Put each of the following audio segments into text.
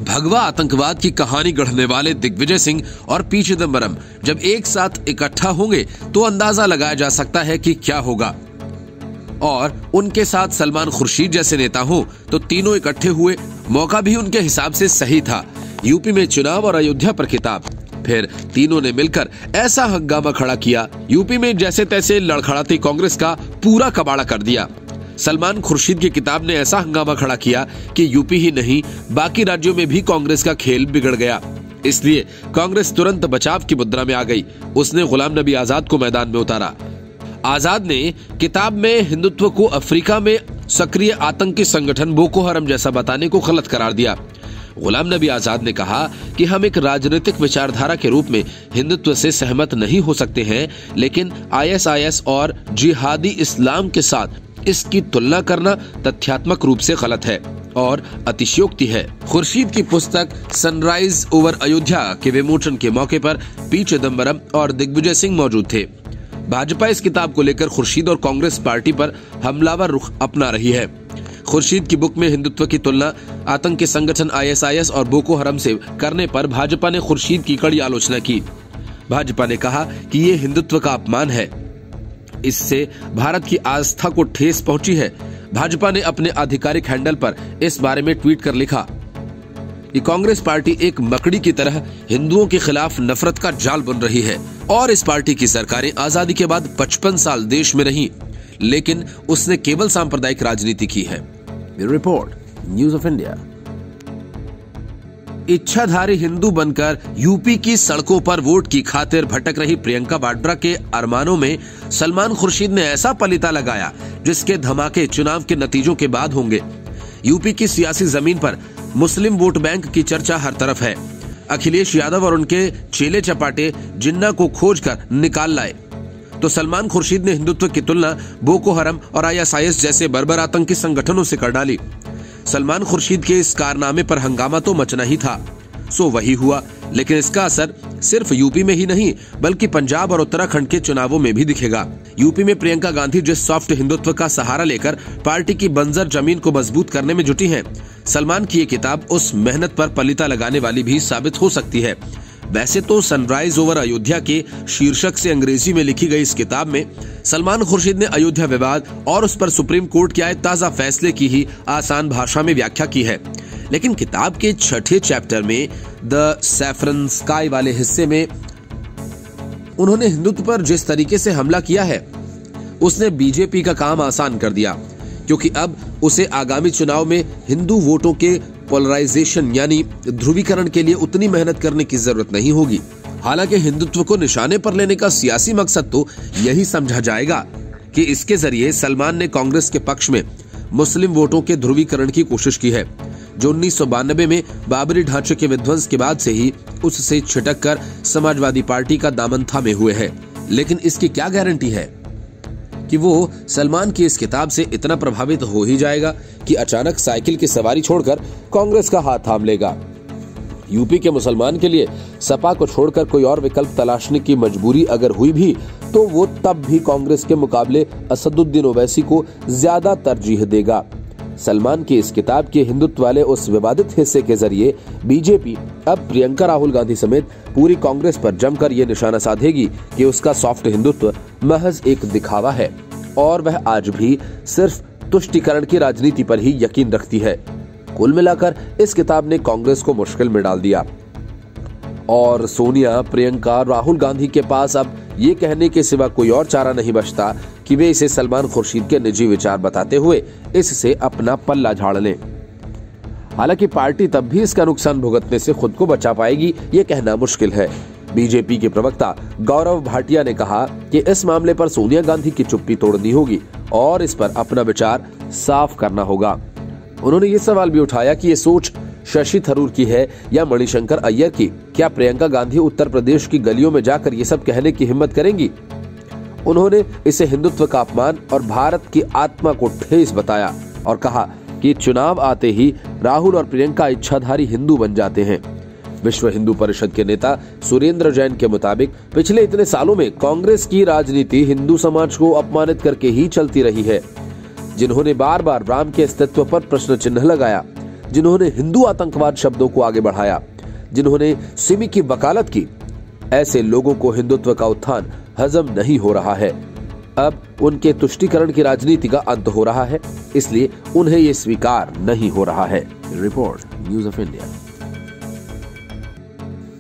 भगवा आतंकवाद की कहानी गढ़ने वाले दिग्विजय सिंह और पी चिदंबरम जब एक साथ इकट्ठा होंगे तो अंदाजा लगाया जा सकता है कि क्या होगा। और उनके साथ सलमान खुर्शीद जैसे नेता हो तो तीनों इकट्ठे हुए। मौका भी उनके हिसाब से सही था, यूपी में चुनाव और अयोध्या पर खिताब। फिर तीनों ने मिलकर ऐसा हंगामा खड़ा किया, यूपी में जैसे तैसे लड़खड़ाती कांग्रेस का पूरा कबाड़ा कर दिया। सलमान खुर्शीद की किताब ने ऐसा हंगामा खड़ा किया कि यूपी ही नहीं बाकी राज्यों में भी कांग्रेस का खेल बिगड़ गया। इसलिए कांग्रेस तुरंत बचाव की मुद्रा में आ गई। उसने गुलाम नबी आजाद को मैदान में उतारा। आजाद ने किताब में हिंदुत्व को अफ्रीका में सक्रिय आतंकी संगठन बोको हरम जैसा बताने को गलत करार दिया। गुलाम नबी आजाद ने कहा कि हम एक राजनीतिक विचारधारा के रूप में हिंदुत्व से सहमत नहीं हो सकते हैं, लेकिन आईएसआईएस और जिहादी इस्लाम के साथ इसकी तुलना करना तथ्यात्मक रूप से गलत है और अतिशयोक्ति है। खुर्शीद की पुस्तक सनराइज ओवर अयोध्या के विमोचन के मौके पर पी चिदंबरम और दिग्विजय सिंह मौजूद थे। भाजपा इस किताब को लेकर खुर्शीद और कांग्रेस पार्टी पर हमलावर रुख अपना रही है। खुर्शीद की बुक में हिंदुत्व की तुलना आतंकी संगठन आईएसआईएस और बोको हरम से करने पर भाजपा ने खुर्शीद की कड़ी आलोचना की। भाजपा ने कहा कि ये हिंदुत्व का अपमान है, इससे भारत की आस्था को ठेस पहुंची है। भाजपा ने अपने आधिकारिक हैंडल पर इस बारे में ट्वीट कर लिखा कि कांग्रेस पार्टी एक मकड़ी की तरह हिंदुओं के खिलाफ नफरत का जाल बुन रही है और इस पार्टी की सरकारें आजादी के बाद 55 साल देश में रही, लेकिन उसने केवल सांप्रदायिक राजनीति की है। Report, news of India. इच्छाधारी हिंदू बनकर यूपी की सड़कों पर वोट की खातिर भटक रही प्रियंका वाड्रा के अरमानों में सलमान खुर्शीद ने ऐसा पलीता लगाया जिसके धमाके चुनाव के नतीजों के बाद होंगे। यूपी की सियासी जमीन पर मुस्लिम वोट बैंक की चर्चा हर तरफ है। अखिलेश यादव और उनके चेले चपाटे जिन्ना को खोज कर निकाल लाए तो सलमान खुर्शीद ने हिंदुत्व की तुलना बोको हरम और आईएसआईएस जैसे बर्बर आतंकी संगठनों से कर डाली। सलमान खुर्शीद के इस कारनामे पर हंगामा तो मचना ही था, सो वही हुआ, लेकिन इसका असर सिर्फ यूपी में ही नहीं बल्कि पंजाब और उत्तराखंड के चुनावों में भी दिखेगा। यूपी में प्रियंका गांधी जिस सॉफ्ट हिंदुत्व का सहारा लेकर पार्टी की बंजर जमीन को मजबूत करने में जुटी हैं, सलमान की ये किताब उस मेहनत पर पलीता लगाने वाली भी साबित हो सकती है। वैसे तो सनराइज ओवर अयोध्या के शीर्षक से अंग्रेजी में लिखी गई इस किताब में सलमान खुर्शीद ने अयोध्या विवाद और उस पर सुप्रीम कोर्ट के आए ताजा फैसले की ही आसान भाषा में व्याख्या की है, लेकिन किताब के 6ठे चैप्टर में द सैफरन स्काई वाले हिस्से में उन्होंने हिंदुत्व पर जिस तरीके से हमला किया है उसने बीजेपी का काम आसान कर दिया, क्योंकि अब उसे आगामी चुनाव में हिंदू वोटों के पोलराइजेशन यानी ध्रुवीकरण के लिए उतनी मेहनत करने की जरूरत नहीं होगी। हालांकि हिंदुत्व को निशाने पर लेने का सियासी मकसद तो यही समझा जाएगा कि इसके जरिए सलमान ने कांग्रेस के पक्ष में मुस्लिम वोटों के ध्रुवीकरण की कोशिश की है, जो 1992 में बाबरी ढांचे के विध्वंस के बाद से ही उससे छिटक कर समाजवादी पार्टी का दामन थामे हुए है। लेकिन इसकी क्या गारंटी है कि वो सलमान की इस किताब से इतना प्रभावित हो ही जाएगा कि अचानक साइकिल की सवारी छोड़कर कांग्रेस का हाथ थाम लेगा। यूपी के मुसलमान के लिए सपा को छोड़कर कोई और विकल्प तलाशने की मजबूरी अगर हुई भी तो वो तब भी कांग्रेस के मुकाबले असदुद्दीन ओवैसी को ज्यादा तरजीह देगा। सलमान की इस किताब के हिंदुत्व वाले उस विवादित हिस्से के जरिए बीजेपी अब प्रियंका राहुल गांधी समेत पूरी कांग्रेस पर जमकर ये निशाना साधेगी कि उसका सॉफ्ट हिंदुत्व महज एक दिखावा है और वह आज भी सिर्फ तुष्टीकरण की राजनीति पर ही यकीन रखती है। कुल मिलाकर इस किताब ने कांग्रेस को मुश्किल में डाल दिया और सोनिया, प्रियंका, राहुल गांधी के पास अब ये कहने के सिवा कोई और चारा नहीं बचता कि वे इसे सलमान खुर्शीद के निजी विचार बताते हुए इससे अपना पल्ला झाड़ लें। हालांकि पार्टी तब भी इसका नुकसान भुगतने से खुद को बचा पाएगी, ये कहना मुश्किल है। बीजेपी के प्रवक्ता गौरव भाटिया ने कहा कि इस मामले पर सोनिया गांधी की चुप्पी तोड़नी होगी और इस पर अपना विचार साफ करना होगा। उन्होंने ये सवाल भी उठाया कि ये सोच शशि थरूर की है या मणिशंकर अय्यर की। क्या प्रियंका गांधी उत्तर प्रदेश की गलियों में जाकर ये सब कहने की हिम्मत करेंगी? उन्होंने इसे हिंदुत्व का अपमान और भारत की आत्मा को ठेस बताया और कहा कि चुनाव आते ही राहुल और प्रियंका इच्छाधारी हिंदू बन जाते हैं। विश्व हिंदू परिषद के नेता सुरेंद्र जैन के मुताबिक पिछले इतने सालों में कांग्रेस की राजनीति हिंदू समाज को अपमानित करके ही चलती रही है। जिन्होंने बार बार राम के अस्तित्व पर प्रश्न चिन्ह लगाया, जिन्होंने हिंदू आतंकवाद शब्दों को आगे बढ़ाया, जिन्होंने सिमी की वकालत की, ऐसे लोगों को हिंदुत्व का उत्थान हजम नहीं हो रहा है। अब उनके तुष्टीकरण की राजनीति का अंत हो रहा है, इसलिए उन्हें ये स्वीकार नहीं हो रहा है। Report news of India.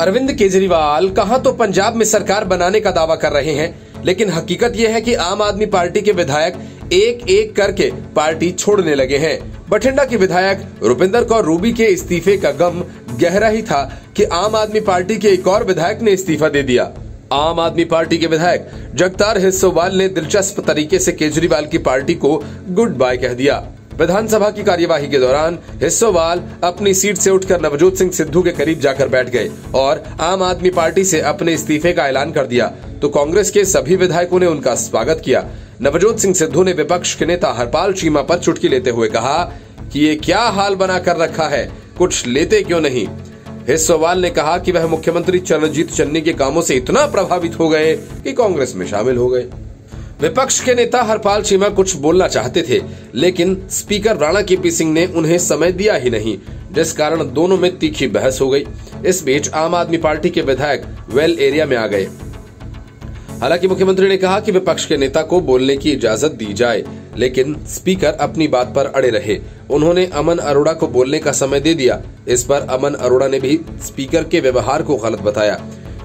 Arvind Kejriwal कहां तो पंजाब में सरकार बनाने का दावा कर रहे हैं, लेकिन हकीकत यह है कि आम आदमी पार्टी के विधायक एक एक करके पार्टी छोड़ने लगे हैं। बठिंडा की विधायक रुपिंदर कौर रूबी के इस्तीफे का गम गहरा ही था कि आम आदमी पार्टी के एक और विधायक ने इस्तीफा दे दिया। आम आदमी पार्टी के विधायक जगतार हिस्सोवाल ने दिलचस्प तरीके से केजरीवाल की पार्टी को गुड बाय कह दिया। विधानसभा की कार्यवाही के दौरान हिस्सोवाल अपनी सीट से उठकर नवजोत सिंह सिद्धू के करीब जाकर बैठ गए और आम आदमी पार्टी से अपने इस्तीफे का ऐलान कर दिया, तो कांग्रेस के सभी विधायकों ने उनका स्वागत किया। नवजोत सिंह सिद्धू ने विपक्ष के नेता हरपाल चीमा पर चुटकी लेते हुए कहा कि ये क्या हाल बना कर रखा है, कुछ लेते क्यों नहीं। हिस्सोवाल ने कहा कि वह मुख्यमंत्री चरणजीत चन्नी के कामों से इतना प्रभावित हो गए कि कांग्रेस में शामिल हो गए। विपक्ष के नेता हरपाल चीमा कुछ बोलना चाहते थे, लेकिन स्पीकर राणा केपी सिंह ने उन्हें समय दिया ही नहीं, जिस कारण दोनों में तीखी बहस हो गई। इस बीच आम आदमी पार्टी के विधायक वेल एरिया में आ गए। हालांकि मुख्यमंत्री ने कहा कि विपक्ष के नेता को बोलने की इजाजत दी जाए, लेकिन स्पीकर अपनी बात पर अड़े रहे। उन्होंने अमन अरोड़ा को बोलने का समय दे दिया। इस पर अमन अरोड़ा ने भी स्पीकर के व्यवहार को गलत बताया।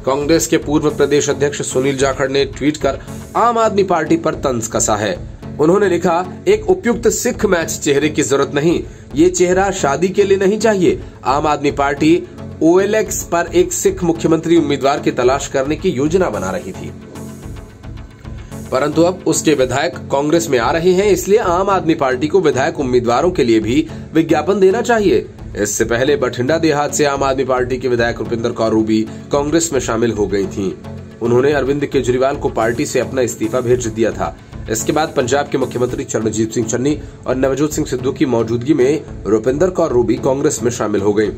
कांग्रेस के पूर्व प्रदेश अध्यक्ष सुनील जाखड़ ने ट्वीट कर आम आदमी पार्टी पर तंज कसा है। उन्होंने लिखा, एक उपयुक्त सिख मैच चेहरे की जरूरत नहीं, ये चेहरा शादी के लिए नहीं चाहिए। आम आदमी पार्टी OLX पर एक सिख मुख्यमंत्री उम्मीदवार की तलाश करने की योजना बना रही थी, परंतु अब उसके विधायक कांग्रेस में आ रहे हैं, इसलिए आम आदमी पार्टी को विधायक उम्मीदवारों के लिए भी विज्ञापन देना चाहिए। इससे पहले बठिंडा देहात से आम आदमी पार्टी के विधायक रुपिंदर कौर रूबी कांग्रेस में शामिल हो गई थीं। उन्होंने अरविंद केजरीवाल को पार्टी से अपना इस्तीफा भेज दिया था। इसके बाद पंजाब के मुख्यमंत्री चरणजीत सिंह चन्नी और नवजोत सिंह सिद्धू की मौजूदगी में रुपिंदर कौर रूबी कांग्रेस में शामिल हो गयी।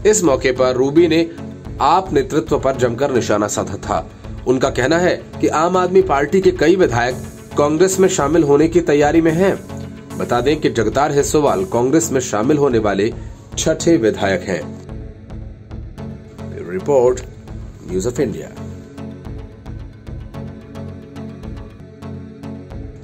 इस मौके पर रूबी ने आप नेतृत्व पर जमकर निशाना साधा था। उनका कहना है कि आम आदमी पार्टी के कई विधायक कांग्रेस में शामिल होने की तैयारी में हैं। बता दें कि जगतार हिस्सोवाल कांग्रेस में शामिल होने वाले छठे विधायक हैं। Report news of India.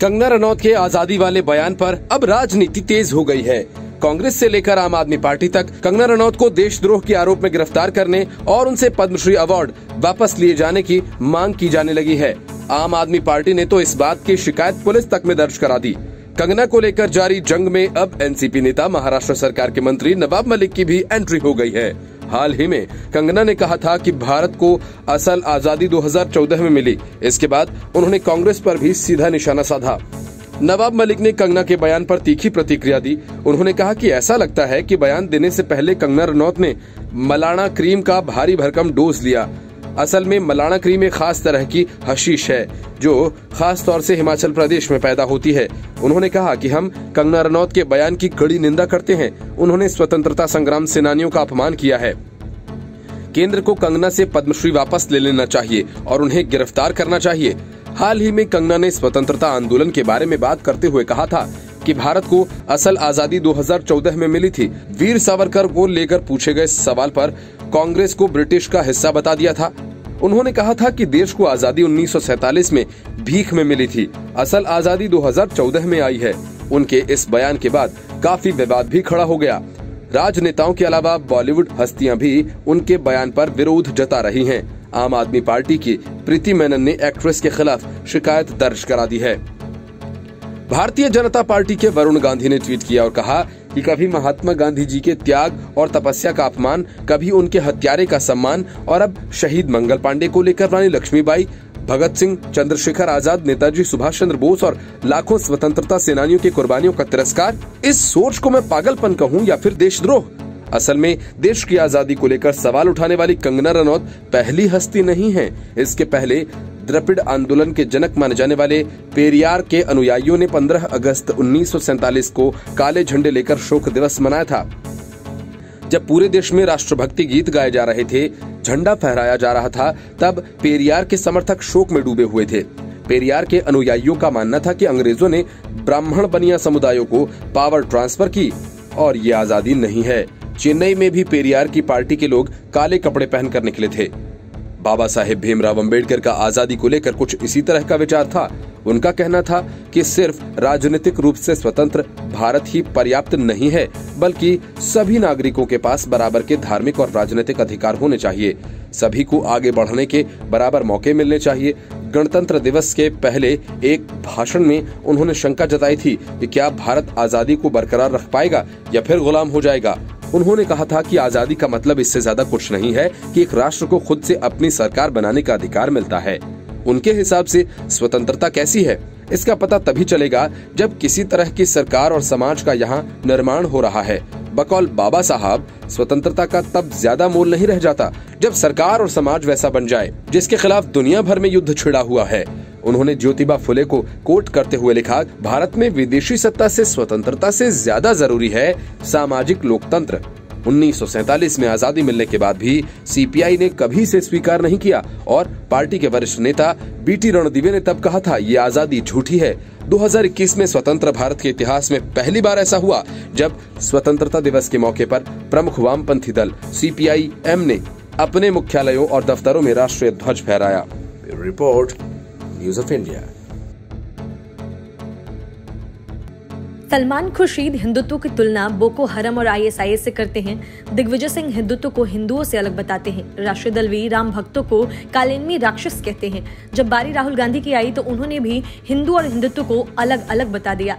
Kangana Ranaut के आजादी वाले बयान पर अब राजनीति तेज हो गई है। कांग्रेस से लेकर आम आदमी पार्टी तक कंगना रनौत को देशद्रोह के आरोप में गिरफ्तार करने और उनसे पद्मश्री अवार्ड वापस लिए जाने की मांग की जाने लगी है। आम आदमी पार्टी ने तो इस बात की शिकायत पुलिस तक में दर्ज करा दी। कंगना को लेकर जारी जंग में अब एनसीपी नेता महाराष्ट्र सरकार के मंत्री नवाब मलिक की भी एंट्री हो गई है। हाल ही में कंगना ने कहा था कि भारत को असल आजादी 2014 में मिली। इसके बाद उन्होंने कांग्रेस पर भी सीधा निशाना साधा। नवाब मलिक ने कंगना के बयान पर तीखी प्रतिक्रिया दी। उन्होंने कहा कि ऐसा लगता है कि बयान देने से पहले कंगना रनौत ने मलाना क्रीम का भारी भरकम डोज लिया। असल में मलाना क्रीम एक खास तरह की हशीश है जो खास तौर से हिमाचल प्रदेश में पैदा होती है। उन्होंने कहा कि हम कंगना रनौत के बयान की कड़ी निंदा करते हैं। उन्होंने स्वतंत्रता संग्राम सेनानियों का अपमान किया है। केंद्र को कंगना से पद्मश्री वापस ले लेना चाहिए और उन्हें गिरफ्तार करना चाहिए। हाल ही में कंगना ने स्वतंत्रता आंदोलन के बारे में बात करते हुए कहा था कि भारत को असल आजादी 2014 में मिली थी। वीर सावरकर को लेकर पूछे गए सवाल पर कांग्रेस को ब्रिटिश का हिस्सा बता दिया था। उन्होंने कहा था कि देश को आजादी 1947 में भीख में मिली थी, असल आजादी 2014 में आई है। उनके इस बयान के बाद काफी विवाद भी खड़ा हो गया। राजनेताओं के अलावा बॉलीवुड हस्तियां भी उनके बयान पर विरोध जता रही हैं। आम आदमी पार्टी की प्रीति मेनन ने एक्ट्रेस के खिलाफ शिकायत दर्ज करा दी है। भारतीय जनता पार्टी के वरुण गांधी ने ट्वीट किया और कहा कि कभी महात्मा गांधी जी के त्याग और तपस्या का अपमान, कभी उनके हत्यारे का सम्मान और अब शहीद मंगल पांडे को लेकर रानी लक्ष्मीबाई, भगत सिंह, चंद्रशेखर आजाद, नेताजी सुभाष चंद्र बोस और लाखों स्वतंत्रता सेनानियों की कुर्बानियों का तिरस्कार। इस सोच को मैं पागलपन कहूँ या फिर देशद्रोह। असल में देश की आजादी को लेकर सवाल उठाने वाली कंगना रनौत पहली हस्ती नहीं है। इसके पहले द्रविड़ आंदोलन के जनक माने जाने वाले पेरियार के अनुयायियों ने 15 अगस्त 1947 को काले झंडे लेकर शोक दिवस मनाया था। जब पूरे देश में राष्ट्रभक्ति गीत गाए जा रहे थे, झंडा फहराया जा रहा था, तब पेरियार के समर्थक शोक में डूबे हुए थे। पेरियार के अनुयायियों का मानना था कि अंग्रेजों ने ब्राह्मण बनिया समुदायों को पावर ट्रांसफर की और ये आजादी नहीं है। चेन्नई में भी पेरियार की पार्टी के लोग काले कपड़े पहनकर निकले थे। बाबा साहेब भीमराव अंबेडकर का आजादी को लेकर कुछ इसी तरह का विचार था। उनका कहना था कि सिर्फ राजनीतिक रूप से स्वतंत्र भारत ही पर्याप्त नहीं है, बल्कि सभी नागरिकों के पास बराबर के धार्मिक और राजनीतिक अधिकार होने चाहिए। सभी को आगे बढ़ने के बराबर मौके मिलने चाहिए। गणतंत्र दिवस के पहले एक भाषण में उन्होंने शंका जताई थी कि क्या भारत आजादी को बरकरार रख पाएगा या फिर गुलाम हो जाएगा। उन्होंने कहा था कि आजादी का मतलब इससे ज्यादा कुछ नहीं है कि एक राष्ट्र को खुद से अपनी सरकार बनाने का अधिकार मिलता है। उनके हिसाब से स्वतंत्रता कैसी है, इसका पता तभी चलेगा जब किसी तरह की सरकार और समाज का यहाँ निर्माण हो रहा है। बकौल बाबा साहब, स्वतंत्रता का तब ज्यादा मोल नहीं रह जाता जब सरकार और समाज वैसा बन जाए जिसके खिलाफ दुनिया भर में युद्ध छिड़ा हुआ है। उन्होंने ज्योतिबा फुले को कोट करते हुए लिखा, भारत में विदेशी सत्ता से स्वतंत्रता से ज्यादा जरूरी है सामाजिक लोकतंत्र। 1947 में आजादी मिलने के बाद भी सीपीआई ने कभी इसे स्वीकार नहीं किया और पार्टी के वरिष्ठ नेता बीटी रणदिवे ने तब कहा था, ये आजादी झूठी है। 2021 में स्वतंत्र भारत के इतिहास में पहली बार ऐसा हुआ जब स्वतंत्रता दिवस के मौके पर प्रमुख वामपंथी दल CPI-M ने अपने मुख्यालयों और दफ्तरों में राष्ट्रीय ध्वज फहराया। Report, news of India. Salman Khurshid Hindutva की तुलना बोको हरम और ISIS से करते हैं। दिग्विजय सिंह हिंदुत्व को हिंदुओं से अलग बताते हैं। राष्ट्रीय दलवी राम भक्तों को कालेनमी राक्षस कहते हैं। जब बारी राहुल गांधी की आई तो उन्होंने भी हिंदू और हिंदुत्व को अलग अलग बता दिया।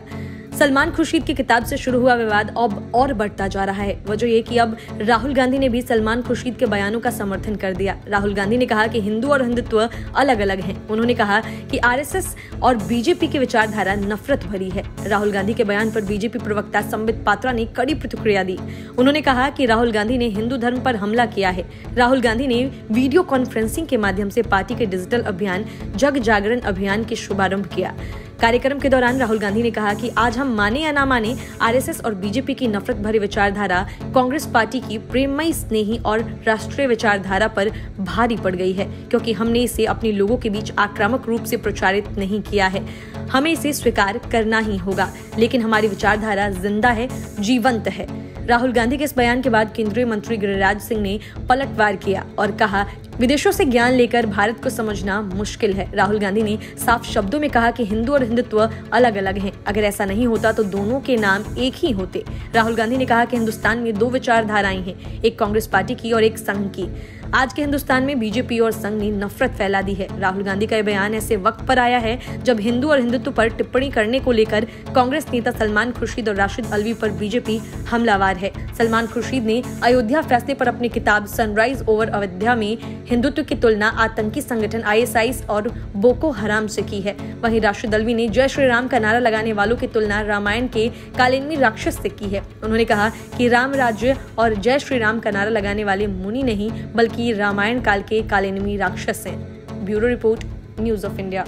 सलमान खुर्शीद की किताब से शुरू हुआ विवाद अब और बढ़ता जा रहा है। वजह ये कि अब राहुल गांधी ने भी सलमान खुर्शीद के बयानों का समर्थन कर दिया। राहुल गांधी ने कहा कि हिंदू और हिंदुत्व अलग अलग हैं। उन्होंने कहा कि RSS और बीजेपी की विचारधारा नफरत भरी है। राहुल गांधी के बयान पर बीजेपी प्रवक्ता संबित पात्रा ने कड़ी प्रतिक्रिया दी। उन्होंने कहा कि राहुल गांधी ने हिंदू धर्म पर हमला किया है। राहुल गांधी ने वीडियो कॉन्फ्रेंसिंग के माध्यम से पार्टी के डिजिटल अभियान जग जागरण अभियान की शुभारंभ किया। कार्यक्रम के दौरान राहुल गांधी ने कहा कि आज हम माने या ना माने, RSS और बीजेपी की नफरत भरी विचारधारा कांग्रेस पार्टी की प्रेममयी, स्नेही और राष्ट्रीय विचारधारा पर भारी पड़ गई है, क्योंकि हमने इसे अपने लोगों के बीच आक्रामक रूप से प्रचारित नहीं किया है। हमें इसे स्वीकार करना ही होगा, लेकिन हमारी विचारधारा जिंदा है, जीवंत है। राहुल गांधी के इस बयान के बाद केंद्रीय मंत्री गिरिराज सिंह ने पलटवार किया और कहा, विदेशों से ज्ञान लेकर भारत को समझना मुश्किल है। राहुल गांधी ने साफ शब्दों में कहा कि हिंदू और हिंदुत्व अलग अलग हैं। अगर ऐसा नहीं होता तो दोनों के नाम एक ही होते। राहुल गांधी ने कहा कि हिंदुस्तान में दो विचारधाराएं हैं, एक कांग्रेस पार्टी की और एक संघ की। आज के हिंदुस्तान में बीजेपी और संघ ने नफरत फैला दी है। राहुल गांधी का यह बयान ऐसे वक्त पर आया है जब हिंदू और हिंदुत्व पर टिप्पणी करने को लेकर कांग्रेस नेता सलमान खुर्शीद और राशिद अल्वी पर बीजेपी हमलावर है। सलमान खुर्शीद ने अयोध्या फैसले पर अपनी किताब सनराइज ओवर अयोध्या में हिंदुत्व की तुलना आतंकी संगठन ISIS और बोको हराम से की है। वहीं राशिद अल्वी ने जय श्री राम का नारा लगाने वालों की तुलना रामायण के कालेनमी राक्षस से की है। उन्होंने कहा कि राम राज्य और जय श्री राम का नारा लगाने वाले मुनि नहीं, बल्कि रामायण काल के कालेनमी राक्षस हैं। Bureau report, news of India.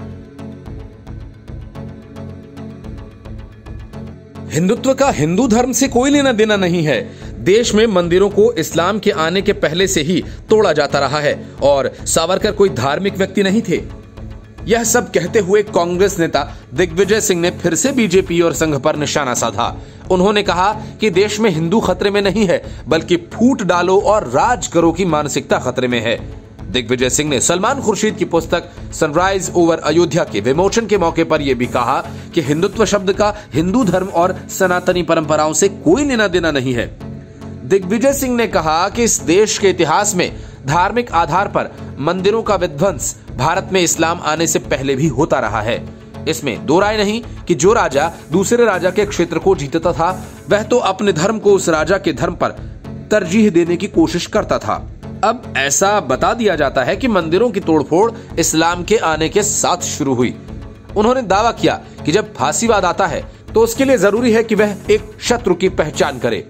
Hindutva का हिंदू धर्म से कोई लेना देना नहीं है। देश में मंदिरों को इस्लाम के आने के पहले से ही तोड़ा जाता रहा है और सावरकर कोई धार्मिक व्यक्ति नहीं थे। यह सब कहते हुए कांग्रेस नेता दिग्विजय सिंह ने फिर से बीजेपी और संघ पर निशाना साधा। उन्होंने कहा कि देश में हिंदू खतरे में नहीं है, बल्कि फूट डालो और राज करो की मानसिकता खतरे में है। दिग्विजय सिंह ने सलमान खुर्शीद की पुस्तक सनराइज ओवर अयोध्या के विमोचन के मौके पर यह भी कहा कि हिंदुत्व शब्द का हिंदू धर्म और सनातनी परंपराओं से कोई लेना देना नहीं है। दिग्विजय सिंह ने कहा कि इस देश के इतिहास में धार्मिक आधार पर मंदिरों का विध्वंस भारत में इस्लाम आने से पहले भी होता रहा है। इसमें दो राय नहीं कि जो राजा दूसरे राजा के क्षेत्र को जीतता था, वह तो अपने धर्म को उस राजा के धर्म पर तरजीह देने की कोशिश करता था। अब ऐसा बता दिया जाता है कि मंदिरों की तोड़फोड़ इस्लाम के आने के साथ शुरू हुई। उन्होंने दावा किया कि जब फांसीवाद आता है तो उसके लिए जरूरी है कि वह एक शत्रु की पहचान करे।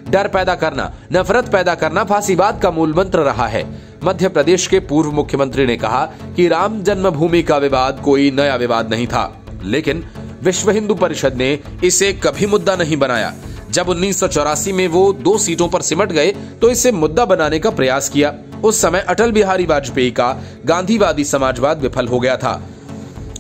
डर पैदा करना, नफरत पैदा करना फांसीवाद का मूल मंत्र रहा है। मध्य प्रदेश के पूर्व मुख्यमंत्री ने कहा कि राम जन्मभूमि का विवाद कोई नया विवाद नहीं था, लेकिन विश्व हिंदू परिषद ने इसे कभी मुद्दा नहीं बनाया। जब 1984 में वो 2 सीटों पर सिमट गए तो इसे मुद्दा बनाने का प्रयास किया। उस समय अटल बिहारी वाजपेयी का गांधीवादी समाजवाद विफल हो गया था।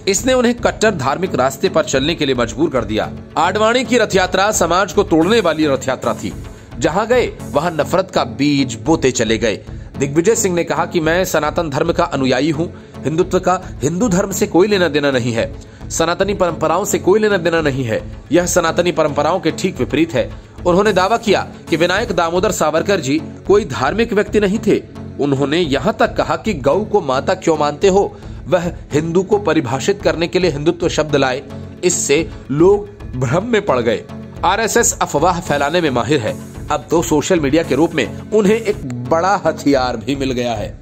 इसने उन्हें कट्टर धार्मिक रास्ते पर चलने के लिए मजबूर कर दिया। आडवाणी की रथ यात्रा समाज को तोड़ने वाली रथ यात्रा थी। जहां गए वहां नफरत का बीज बोते चले गए। दिग्विजय सिंह ने कहा कि मैं सनातन धर्म का अनुयायी हूं। हिंदुत्व का हिंदू धर्म से कोई लेना देना नहीं है। सनातनी परंपराओं से कोई लेना देना नहीं है। यह सनातनी परंपराओं के ठीक विपरीत है। उन्होंने दावा किया कि विनायक दामोदर सावरकर जी कोई धार्मिक व्यक्ति नहीं थे। उन्होंने यहां तक कहा कि गौ को माता क्यों मानते हो, वह हिंदू को परिभाषित करने के लिए हिंदुत्व शब्द लाए। इससे लोग भ्रम में पड़ गए। आरएसएस अफवाह फैलाने में माहिर है। अब तो सोशल मीडिया के रूप में उन्हें एक बड़ा हथियार भी मिल गया है।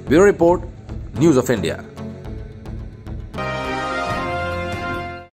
Bureau report, news of India.